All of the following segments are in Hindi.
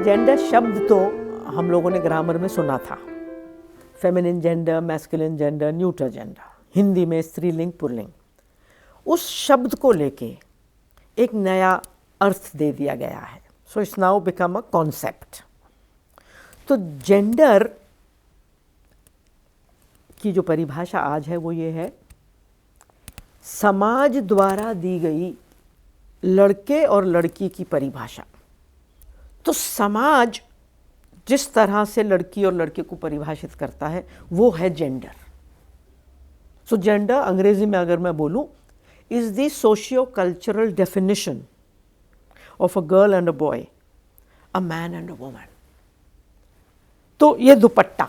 जेंडर शब्द तो हम लोगों ने ग्रामर में सुना था, feminine gender, masculine gender, neutral gender, Hindi में स्त्रीलिंग पुल्लिंग। उस शब्द को लेके एक नया अर्थ दे दिया गया है। So it's now become a concept. तो जेंडर की जो परिभाषा आज है वो ये है, समाज द्वारा दी गई लड़के और लड़की की परिभाषा। तो समाज जिस तरह से लड़की और लड़के को परिभाषित करता है वो है जेंडर। सो जेंडर अंग्रेजी में अगर मैं बोलूं, is the socio cultural definition of a girl and a boy, a man and a woman. तो ये दुपट्टा,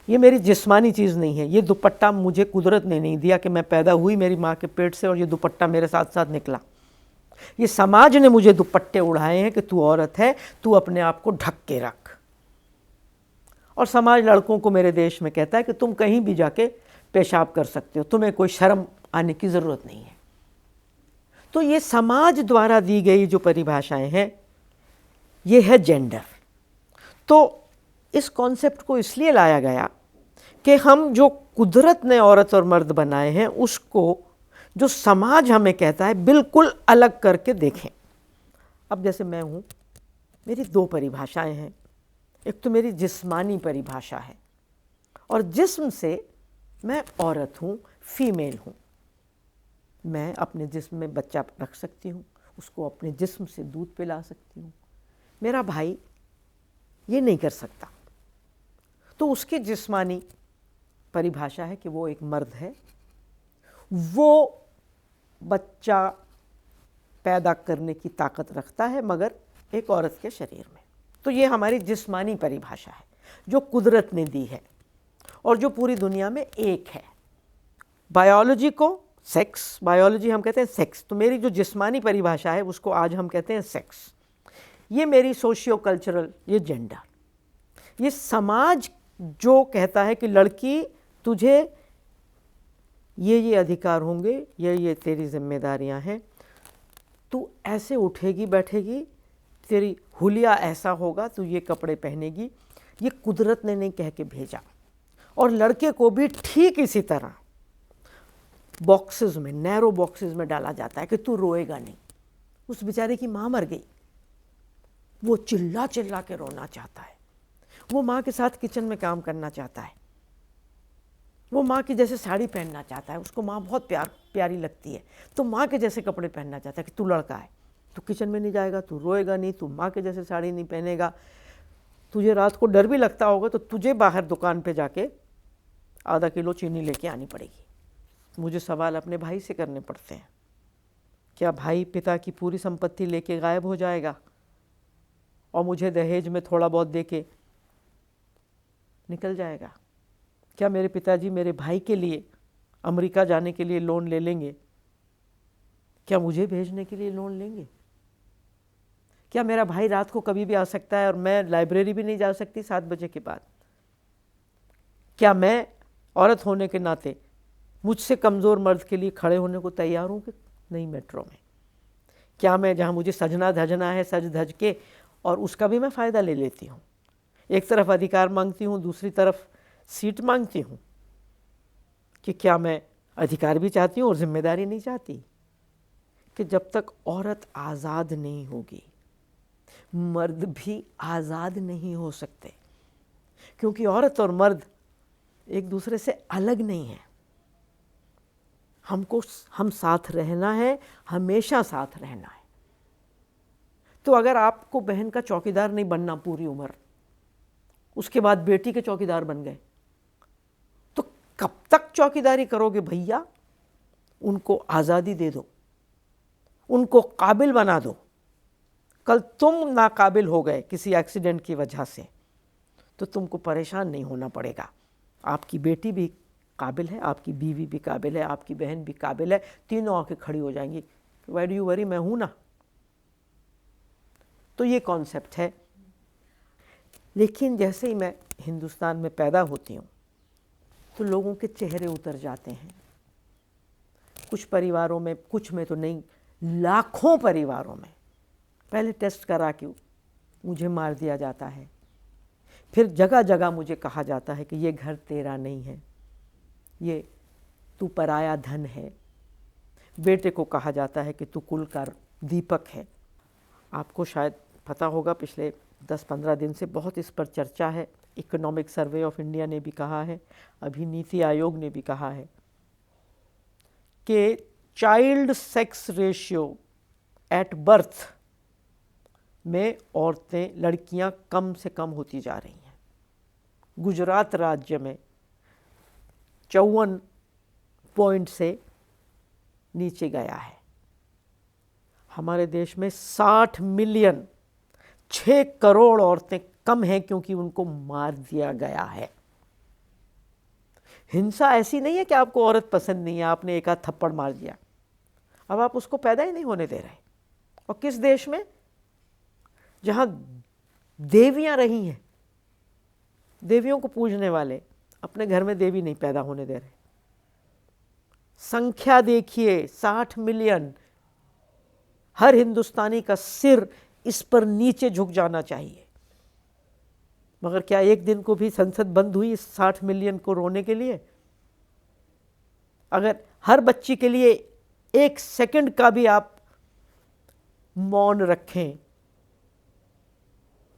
ये मेरी जिस्मानी चीज़ नहीं है। ये दुपट्टा मुझे कुदरत ने नहीं दिया कि मैं पैदा हुई मेरी माँ के पेट से और ये दुपट्टा मेरे साथ साथ निकला। ये समाज ने मुझे दुपट्टे उड़ाए हैं कि तू औरत है, तू अपने आप को ढक के रख। और समाज लड़कों को मेरे देश में कहता है कि तुम कहीं भी जाके पेशाब कर सकते हो, तुम्हें कोई शर्म आने की ज़रूरत नहीं है। तो ये समाज द्वारा दी गई जो परिभाषाएं हैं, ये है जेंडर। तो इस कॉन्सेप्ट को इसलिए लाया गया कि हम जो कुदरत ने औरत और मर्द बनाए हैं उसको जो समाज हमें कहता है बिल्कुल अलग करके देखें। अब जैसे मैं हूँ, मेरी दो परिभाषाएं हैं। एक तो मेरी जिस्मानी परिभाषा है, और जिस्म से मैं औरत हूँ, फीमेल हूँ। मैं अपने जिस्म में बच्चा रख सकती हूँ, उसको अपने जिस्म से दूध पिला सकती हूँ। मेरा भाई ये नहीं कर सकता। तो उसकी जिस्मानी परिभाषा है कि वो एक मर्द है, वो बच्चा पैदा करने की ताकत रखता है मगर एक औरत के शरीर में। तो ये हमारी जिस्मानी परिभाषा है जो कुदरत ने दी है और जो पूरी दुनिया में एक है। बायोलॉजी को सेक्स, बायोलॉजी हम कहते हैं सेक्स, तो मेरी जो जिस्मानी परिभाषा है उसको आज हम कहते हैं सेक्स। ये मेरी सोशियो कल्चरल, ये जेंडर। ये समाज जो कहता है कि लड़की तुझे ये अधिकार होंगे, ये तेरी जिम्मेदारियां हैं, तू ऐसे उठेगी बैठेगी, तेरी हुलिया ऐसा होगा, तू ये कपड़े पहनेगी, ये कुदरत ने नहीं कह के भेजा। और लड़के को भी ठीक इसी तरह बॉक्सेस में, नैरो बॉक्सेस में डाला जाता है कि तू रोएगा नहीं। उस बेचारे की माँ मर गई, वो चिल्ला चिल्ला के रोना चाहता है, वो माँ के साथ किचन में काम करना चाहता है, वो माँ की जैसे साड़ी पहनना चाहता है, उसको माँ बहुत प्यारी लगती है, तो माँ के जैसे कपड़े पहनना चाहता है कि तू लड़का है, तू किचन में नहीं जाएगा, तू रोएगा नहीं, तू माँ के जैसे साड़ी नहीं पहनेगा, तुझे रात को डर भी लगता होगा तो तुझे बाहर दुकान पे जाके आधा किलो चीनी लेके आनी पड़ेगी। मुझे सवाल अपने भाई से करने पड़ते हैं, क्या भाई पिता की पूरी संपत्ति लेके गायब हो जाएगा और मुझे दहेज में थोड़ा बहुत दे के निकल जाएगा? क्या मेरे पिताजी मेरे भाई के लिए अमेरिका जाने के लिए लोन ले लेंगे? क्या मुझे भेजने के लिए लोन लेंगे? क्या मेरा भाई रात को कभी भी आ सकता है और मैं लाइब्रेरी भी नहीं जा सकती 7 बजे के बाद? क्या मैं औरत होने के नाते मुझसे कमज़ोर मर्द के लिए खड़े होने को तैयार हूँ कि नहीं मेट्रो में? क्या मैं जहाँ मुझे सजना धजना है सज धज के, और उसका भी मैं फ़ायदा ले लेती हूँ? एक तरफ अधिकार मांगती हूँ, दूसरी तरफ सीट मांगती हूँ। कि क्या मैं अधिकार भी चाहती हूँ और जिम्मेदारी नहीं चाहती? कि जब तक औरत आज़ाद नहीं होगी मर्द भी आज़ाद नहीं हो सकते, क्योंकि औरत और मर्द एक दूसरे से अलग नहीं है। हम साथ रहना है, हमेशा साथ रहना है। तो अगर आपको बहन का चौकीदार नहीं बनना पूरी उम्र, उसके बाद बेटी के चौकीदार बन गए, तो कब तक चौकीदारी करोगे भैया? उनको आज़ादी दे दो, उनको काबिल बना दो। कल तुम नाकाबिल हो गए किसी एक्सीडेंट की वजह से तो तुमको परेशान नहीं होना पड़ेगा। आपकी बेटी भी काबिल है, आपकी बीवी भी काबिल है, आपकी बहन भी काबिल है, तीनों आके खड़ी हो जाएंगी, व्हाई डू यू वरी, मैं हूं ना। तो ये कॉन्सेप्ट है। लेकिन जैसे ही मैं हिंदुस्तान में पैदा होती हूँ तो लोगों के चेहरे उतर जाते हैं। कुछ परिवारों में, कुछ में तो नहीं, लाखों परिवारों में पहले टेस्ट करा के मुझे मार दिया जाता है। फिर जगह जगह मुझे कहा जाता है कि ये घर तेरा नहीं है, ये तू पराया धन है। बेटे को कहा जाता है कि तू कुल का दीपक है। आपको शायद पता होगा, पिछले 10-15 दिन से बहुत इस पर चर्चा है। इकोनॉमिक सर्वे ऑफ इंडिया ने भी कहा है, अभी नीति आयोग ने भी कहा है कि child sex ratio at birth में औरतें, लड़कियां कम से कम होती जा रही हैं। गुजरात राज्य में 54 पॉइंट से नीचे गया है। हमारे देश में 60 मिलियन, 6 करोड़ औरतें कम हैं क्योंकि उनको मार दिया गया है। हिंसा ऐसी नहीं है कि आपको औरत पसंद नहीं है, आपने एक आध थप्पड़ मार दिया, अब आप उसको पैदा ही नहीं होने दे रहे। और किस देश में? जहां देवियां रही हैं, देवियों को पूजने वाले अपने घर में देवी नहीं पैदा होने दे रहे। संख्या देखिए, 60 मिलियन। हर हिंदुस्तानी का सिर इस पर नीचे झुक जाना चाहिए। मगर क्या एक दिन को भी संसद बंद हुई इस 60 मिलियन को रोने के लिए? अगर हर बच्ची के लिए 1 सेकंड का भी आप मौन रखें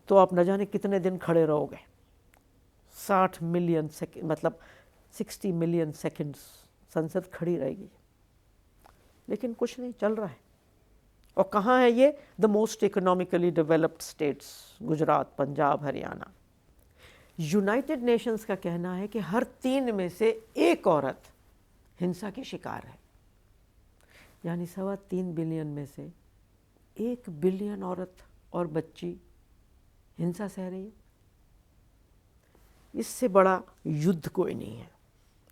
तो आप न जाने कितने दिन खड़े रहोगे। 60 मिलियन सेकंड मतलब 60 मिलियन सेकंड्स संसद खड़ी रहेगी, लेकिन कुछ नहीं चल रहा है। और कहाँ है ये? The most economically developed states, Gujarat, Punjab, Haryana. United Nations का कहना है कि हर 3 में से 1 औरत हिंसा की शिकार है। यानी 3.25 बिलियन में से 1 बिलियन औरत और बच्ची हिंसा सह रही है। इससे बड़ा युद्ध कोई नहीं है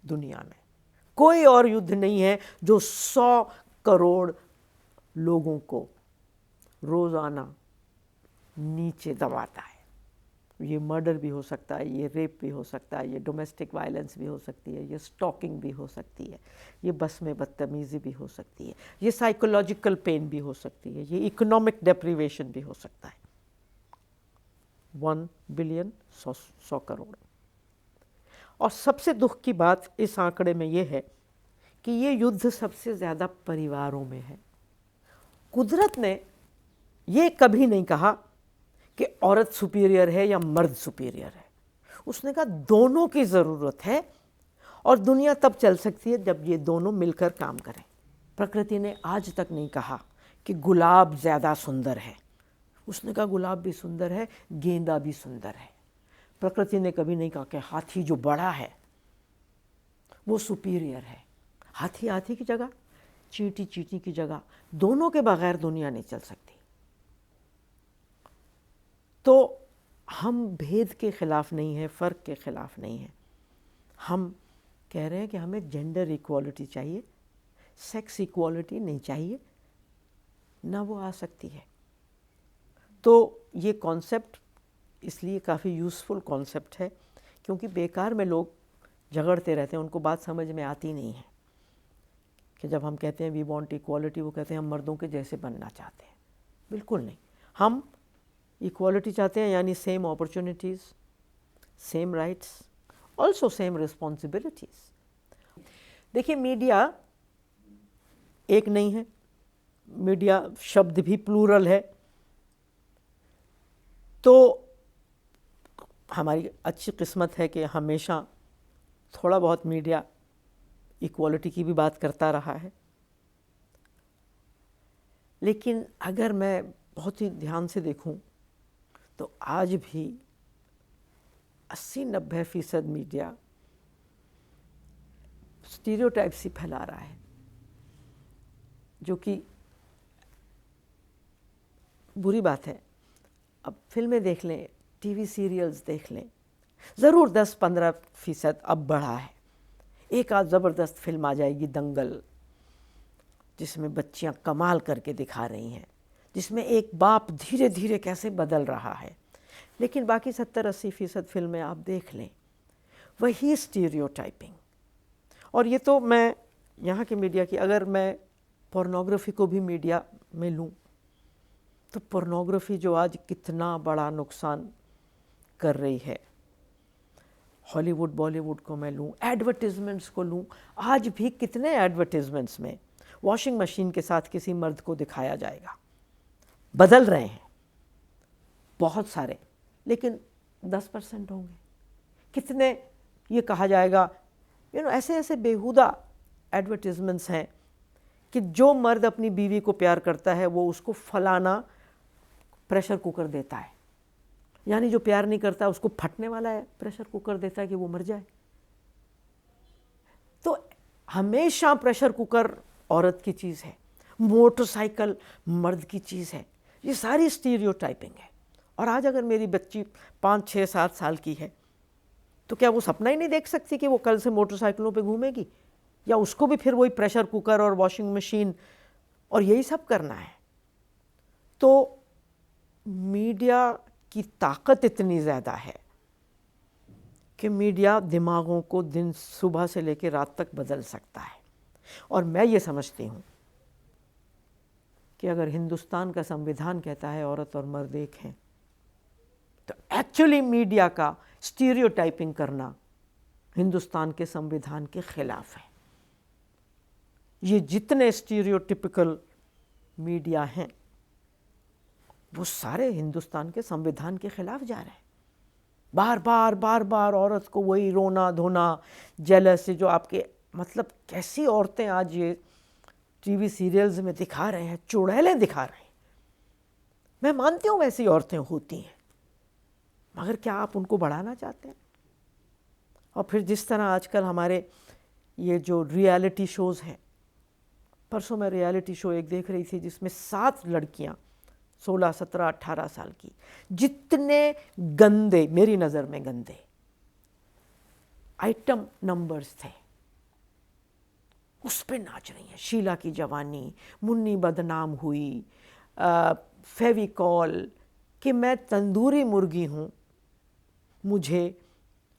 दुनिया में। कोई और युद्ध नहीं है जो 100 करोड़ लोगों को रोजाना नीचे दबाता है। ये मर्डर भी हो सकता है, ये रेप भी हो सकता है, ये डोमेस्टिक वायलेंस भी हो सकती है, ये स्टॉकिंग भी हो सकती है, ये बस में बदतमीजी भी हो सकती है, ये साइकोलॉजिकल पेन भी हो सकती है, ये इकोनॉमिक डेप्रीवेशन भी हो सकता है। 1 बिलियन 100 करोड़। और सबसे दुख की बात इस आंकड़े में ये है कि ये युद्ध सबसे ज़्यादा परिवारों में है। कुदरत ने ये कभी नहीं कहा कि औरत सुपीरियर है या मर्द सुपीरियर है। उसने कहा दोनों की ज़रूरत है और दुनिया तब चल सकती है जब ये दोनों मिलकर काम करें। प्रकृति ने आज तक नहीं कहा कि गुलाब ज़्यादा सुंदर है। उसने कहा गुलाब भी सुंदर है, गेंदा भी सुंदर है। प्रकृति ने कभी नहीं कहा कि हाथी जो बड़ा है वो सुपीरियर है। हाथी हाथी की जगह, चींटी चींटी की जगह, दोनों के बगैर दुनिया नहीं चल सकती। तो हम भेद के खिलाफ नहीं हैं, फ़र्क के खिलाफ नहीं हैं। हम कह रहे हैं कि हमें जेंडर इक्वालिटी चाहिए, सेक्स इक्वालिटी नहीं चाहिए, ना वो आ सकती है। तो ये कॉन्सेप्ट इसलिए काफ़ी यूज़फुल कॉन्सेप्ट है क्योंकि बेकार में लोग झगड़ते रहते हैं, उनको बात समझ में आती नहीं है कि जब हम कहते हैं वी वांट इक्वालिटी, वो कहते हैं हम मर्दों के जैसे बनना चाहते हैं। बिल्कुल नहीं, हम इक्वालिटी चाहते हैं, यानी same opportunities, same rights, also same responsibilities. देखिए, मीडिया एक नहीं है, मीडिया शब्द भी प्लूरल है। तो हमारी अच्छी किस्मत है कि हमेशा थोड़ा बहुत मीडिया इक्वालिटी की भी बात करता रहा है। लेकिन अगर मैं बहुत ही ध्यान से देखूं तो आज भी 80-90% मीडिया स्टीरियोटाइप्स ही फैला रहा है, जो कि बुरी बात है। अब फिल्में देख लें, टीवी सीरियल्स देख लें, ज़रूर 10-15% अब बढ़ा है। एक आध ज़बरदस्त फिल्म आ जाएगी, दंगल, जिसमें बच्चियां कमाल करके दिखा रही हैं, जिसमें एक बाप धीरे धीरे कैसे बदल रहा है। लेकिन बाकी 70-80% फिल्में आप देख लें, वही स्टीरियोटाइपिंग। और ये तो मैं यहाँ के मीडिया की, अगर मैं पोर्नोग्राफी को भी मीडिया में लूँ तो पोर्नोग्राफी जो आज कितना बड़ा नुकसान कर रही है, हॉलीवुड बॉलीवुड को मैं लूँ, एडवर्टिजमेंट्स को लूँ, आज भी कितने एडवर्टिजमेंट्स में वॉशिंग मशीन के साथ किसी मर्द को दिखाया जाएगा। बदल रहे हैं बहुत सारे, लेकिन 10% होंगे। कितने ये कहा जाएगा, ऐसे ऐसे बेहुदा एडवर्टिजमेंट्स हैं कि जो मर्द अपनी बीवी को प्यार करता है वो उसको फलाना प्रेशर कुकर देता है, यानी जो प्यार नहीं करता उसको फटने वाला है प्रेशर कुकर देता है कि वो मर जाए। तो हमेशा प्रेशर कुकर औरत की चीज़ है, मोटरसाइकिल मर्द की चीज़ है। ये सारी स्टीरियोटाइपिंग है। और आज अगर मेरी बच्ची 5, 6, 7 साल की है तो क्या वो सपना ही नहीं देख सकती कि वो कल से मोटरसाइकिलों पे घूमेगी, या उसको भी फिर वही प्रेशर कुकर और वॉशिंग मशीन और यही सब करना है। तो मीडिया की ताकत इतनी ज़्यादा है कि मीडिया दिमागों को दिन सुबह से लेकर रात तक बदल सकता है। और मैं ये समझती हूँ कि अगर हिंदुस्तान का संविधान कहता है औरत और मर्द एक हैं, तो एक्चुअली मीडिया का स्टीरियोटाइपिंग करना हिंदुस्तान के संविधान के खिलाफ है। ये जितने स्टीरियोटिपिकल मीडिया हैं वो सारे हिंदुस्तान के संविधान के खिलाफ जा रहे हैं। बार बार औरत को वही रोना धोना, जेलस, जो आपके मतलब कैसी औरतें आज ये टीवी सीरियल्स में दिखा रहे हैं, चुड़ैलें दिखा रहे हैं। मैं मानती हूँ वैसी औरतें होती हैं, मगर क्या आप उनको बढ़ाना चाहते हैं? और फिर जिस तरह आजकल हमारे ये जो रियलिटी शोज़ हैं, परसों मैं रियलिटी शो एक देख रही थी जिसमें 7 लड़कियाँ 16, 17, 18 साल की, जितने गंदे, मेरी नज़र में गंदे आइटम नंबर्स थे उस पे नाच रही हैं। शीला की जवानी, मुन्नी बदनाम हुई, फेविकॉल, कि मैं तंदूरी मुर्गी हूँ, मुझे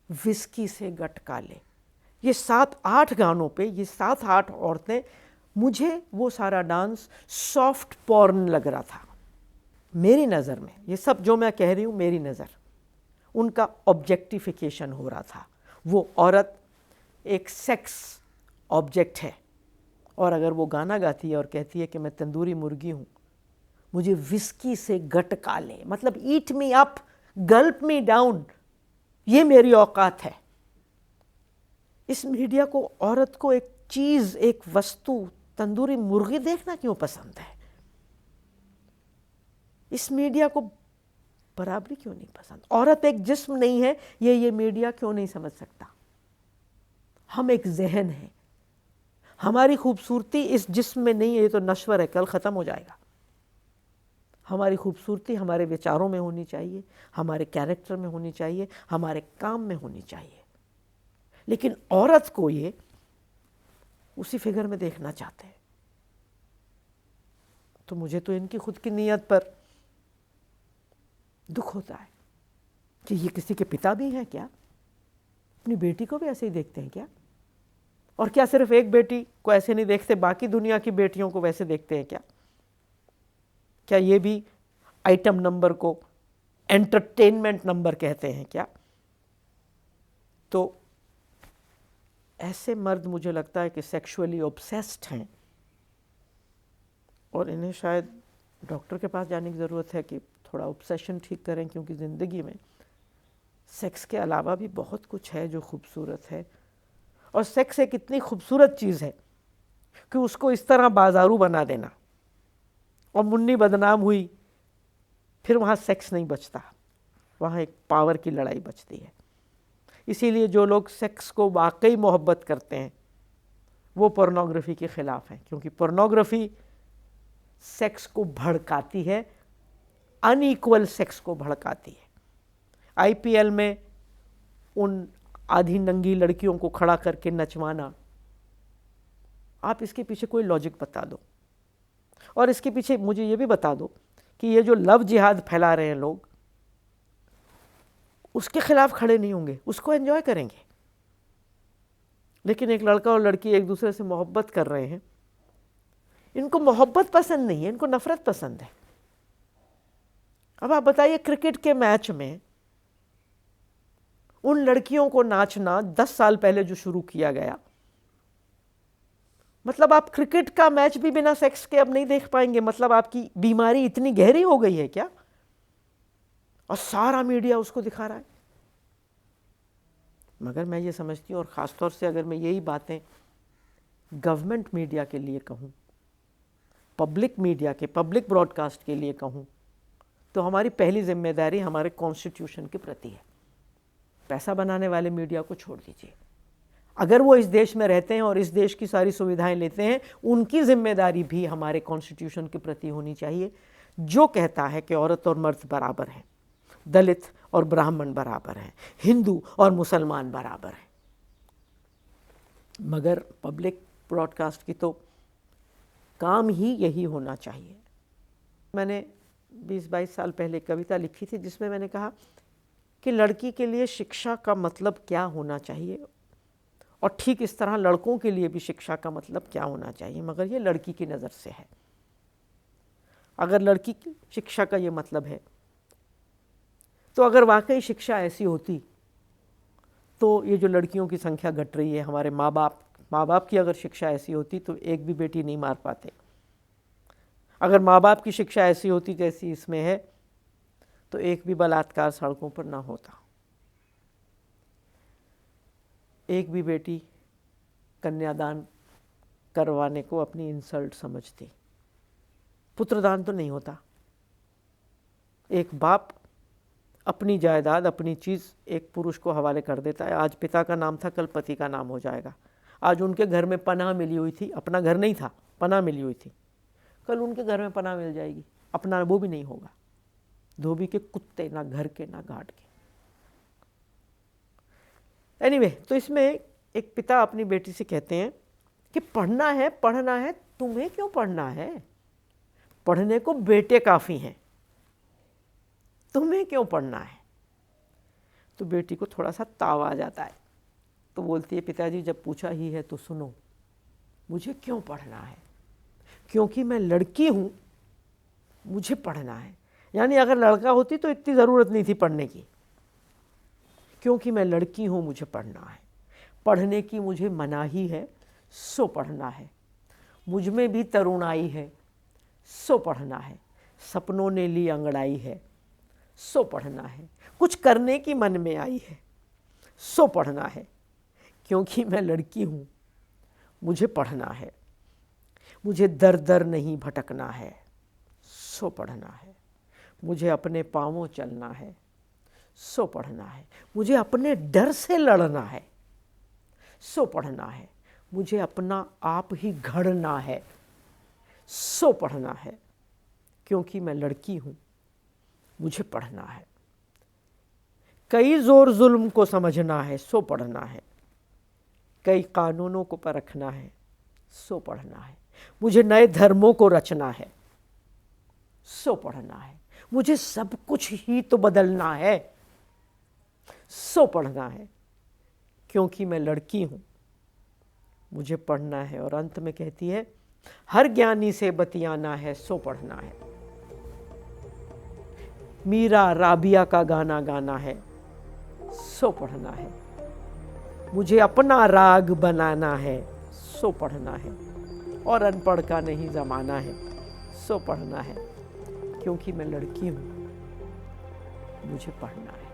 विस्की से गटका ले। ये 7-8 गानों पे ये 7-8 औरतें, मुझे वो सारा डांस सॉफ्ट पॉर्न लग रहा था मेरी नज़र में। ये सब जो मैं कह रही हूँ मेरी नज़र, उनका ऑब्जेक्टिफिकेशन हो रहा था। वो औरत एक सेक्स ऑब्जेक्ट है, और अगर वो गाना गाती है और कहती है कि मैं तंदूरी मुर्गी हूँ, मुझे विस्की से गटका ले, मतलब ईट मी अप, गल्प मी डाउन, ये मेरी औकात है। इस मीडिया को औरत को एक चीज़, एक वस्तु, तंदूरी मुर्गी देखना क्यों पसंद है? इस मीडिया को बराबरी क्यों नहीं पसंद? औरत एक जिस्म नहीं है, ये मीडिया क्यों नहीं समझ सकता? हम एक जहन है, हमारी खूबसूरती इस जिस्म में नहीं है, ये तो नश्वर है, कल ख़त्म हो जाएगा। हमारी खूबसूरती हमारे विचारों में होनी चाहिए, हमारे कैरेक्टर में होनी चाहिए, हमारे काम में होनी चाहिए। लेकिन औरत को ये उसी फिगर में देखना चाहते हैं। तो मुझे तो इनकी खुद की नीयत पर दुख होता है कि ये किसी के पिता भी हैं क्या? अपनी बेटी को भी ऐसे ही देखते हैं क्या? और क्या सिर्फ एक बेटी को ऐसे नहीं देखते, बाकी दुनिया की बेटियों को वैसे देखते हैं क्या? क्या ये भी आइटम नंबर को एंटरटेनमेंट नंबर कहते हैं क्या? तो ऐसे मर्द मुझे लगता है कि सेक्सुअली ऑब्सेस्ड हैं, और इन्हें शायद डॉक्टर के पास जाने की ज़रूरत है कि थोड़ा ऑब्सेशन ठीक करें, क्योंकि ज़िंदगी में सेक्स के अलावा भी बहुत कुछ है जो खूबसूरत है। और सेक्स एक इतनी खूबसूरत चीज़ है कि उसको इस तरह बाजारू बना देना, और मुन्नी बदनाम हुई, फिर वहाँ सेक्स नहीं बचता, वहाँ एक पावर की लड़ाई बचती है। इसीलिए जो लोग सेक्स को वाकई मोहब्बत करते हैं वो पोर्नोग्राफी के ख़िलाफ़ हैं, क्योंकि पोर्नोग्राफी सेक्स को भड़काती है, अनइक्वल सेक्स को भड़काती है। आईपीएल में उन आधी नंगी लड़कियों को खड़ा करके नचवाना, आप इसके पीछे कोई लॉजिक बता दो, और इसके पीछे मुझे ये भी बता दो कि ये जो लव जिहाद फैला रहे हैं लोग, उसके खिलाफ खड़े नहीं होंगे, उसको एंजॉय करेंगे। लेकिन एक लड़का और लड़की एक दूसरे से मोहब्बत कर रहे हैं, इनको मोहब्बत पसंद नहीं है, इनको नफरत पसंद है। अब आप बताइए, क्रिकेट के मैच में उन लड़कियों को नाचना 10 साल पहले जो शुरू किया गया, मतलब आप क्रिकेट का मैच भी बिना सेक्स के अब नहीं देख पाएंगे। मतलब आपकी बीमारी इतनी गहरी हो गई है क्या? और सारा मीडिया उसको दिखा रहा है। मगर मैं ये समझती हूँ, और ख़ासतौर से अगर मैं यही बातें गवर्नमेंट मीडिया के लिए कहूँ, पब्लिक मीडिया के, पब्लिक ब्रॉडकास्ट के लिए कहूँ, तो हमारी पहली जिम्मेदारी हमारे कॉन्स्टिट्यूशन के प्रति है। पैसा बनाने वाले मीडिया को छोड़ दीजिए, अगर वो इस देश में रहते हैं और इस देश की सारी सुविधाएं लेते हैं, उनकी जिम्मेदारी भी हमारे कॉन्स्टिट्यूशन के प्रति होनी चाहिए, जो कहता है कि औरत और मर्द बराबर हैं, दलित और ब्राह्मण बराबर हैं, हिंदू और मुसलमान बराबर हैं। मगर पब्लिक ब्रॉडकास्ट की तो काम ही यही होना चाहिए। मैंने 20-22 साल पहले कविता लिखी थी जिसमें मैंने कहा कि लड़की के लिए शिक्षा का मतलब क्या होना चाहिए, और ठीक इस तरह लड़कों के लिए भी शिक्षा का मतलब क्या होना चाहिए, मगर ये लड़की की नज़र से है। अगर लड़की की शिक्षा का ये मतलब है, तो अगर वाकई शिक्षा ऐसी होती तो ये जो लड़कियों की संख्या घट रही है, हमारे माँ बाप की अगर शिक्षा ऐसी होती तो एक भी बेटी नहीं मार पाते। अगर माँ बाप की शिक्षा ऐसी होती जैसी इसमें है, तो एक भी बलात्कार सड़कों पर ना होता, एक भी बेटी कन्यादान करवाने को अपनी इंसल्ट समझती, पुत्रदान तो नहीं होता। एक बाप अपनी जायदाद, अपनी चीज़ एक पुरुष को हवाले कर देता है। आज पिता का नाम था, कल पति का नाम हो जाएगा। आज उनके घर में पनाह मिली हुई थी, अपना घर नहीं था, पनाह मिली हुई थी, कल उनके घर में पनाह मिल जाएगी, अपना वो भी नहीं होगा। धोबी के कुत्ते, ना घर के ना घाट के। एनीवे, तो इसमें एक पिता अपनी बेटी से कहते हैं कि पढ़ना है, पढ़ना है, तुम्हें क्यों पढ़ना है, पढ़ने को बेटे काफ़ी हैं, तुम्हें क्यों पढ़ना है। तो बेटी को थोड़ा सा ताव आ जाता है, तो बोलती है, पिताजी जब पूछा ही है तो सुनो, मुझे क्यों पढ़ना है, क्योंकि मैं लड़की हूँ, मुझे पढ़ना है। यानी अगर लड़का होती तो इतनी ज़रूरत नहीं थी पढ़ने की, क्योंकि मैं लड़की हूँ, मुझे पढ़ना है, पढ़ने की मुझे मनाही है, सो पढ़ना है, मुझ में भी तरुणाई है, सो पढ़ना है, सपनों ने ली अंगड़ाई है, सो पढ़ना है, कुछ करने की मन में आई है, सो पढ़ना है, क्योंकि मैं लड़की हूँ, मुझे पढ़ना है, मुझे दर दर नहीं भटकना है, सो पढ़ना है, मुझे अपने पाँवों चलना है, सो पढ़ना है, मुझे अपने डर से लड़ना है, सो पढ़ना है, मुझे अपना आप ही घड़ना है, सो पढ़ना है, क्योंकि मैं लड़की हूँ, मुझे पढ़ना है। कई जोर जुल्म को समझना है, सो पढ़ना है, कई कानूनों को परखना है, सो पढ़ना है, मुझे नए धर्मों को रचना है, सो पढ़ना है, मुझे सब कुछ ही तो बदलना है, सो पढ़ना है, क्योंकि मैं लड़की हूँ, मुझे पढ़ना है। और अंत में कहती है, हर ज्ञानी से बतियाना है, सो पढ़ना है, मीरा राबिया का गाना गाना है, सो पढ़ना है, मुझे अपना राग बनाना है, सो पढ़ना है, और अनपढ़ का नहीं ज़माना है, सो पढ़ना है, क्योंकि मैं लड़की हूँ, मुझे पढ़ना है।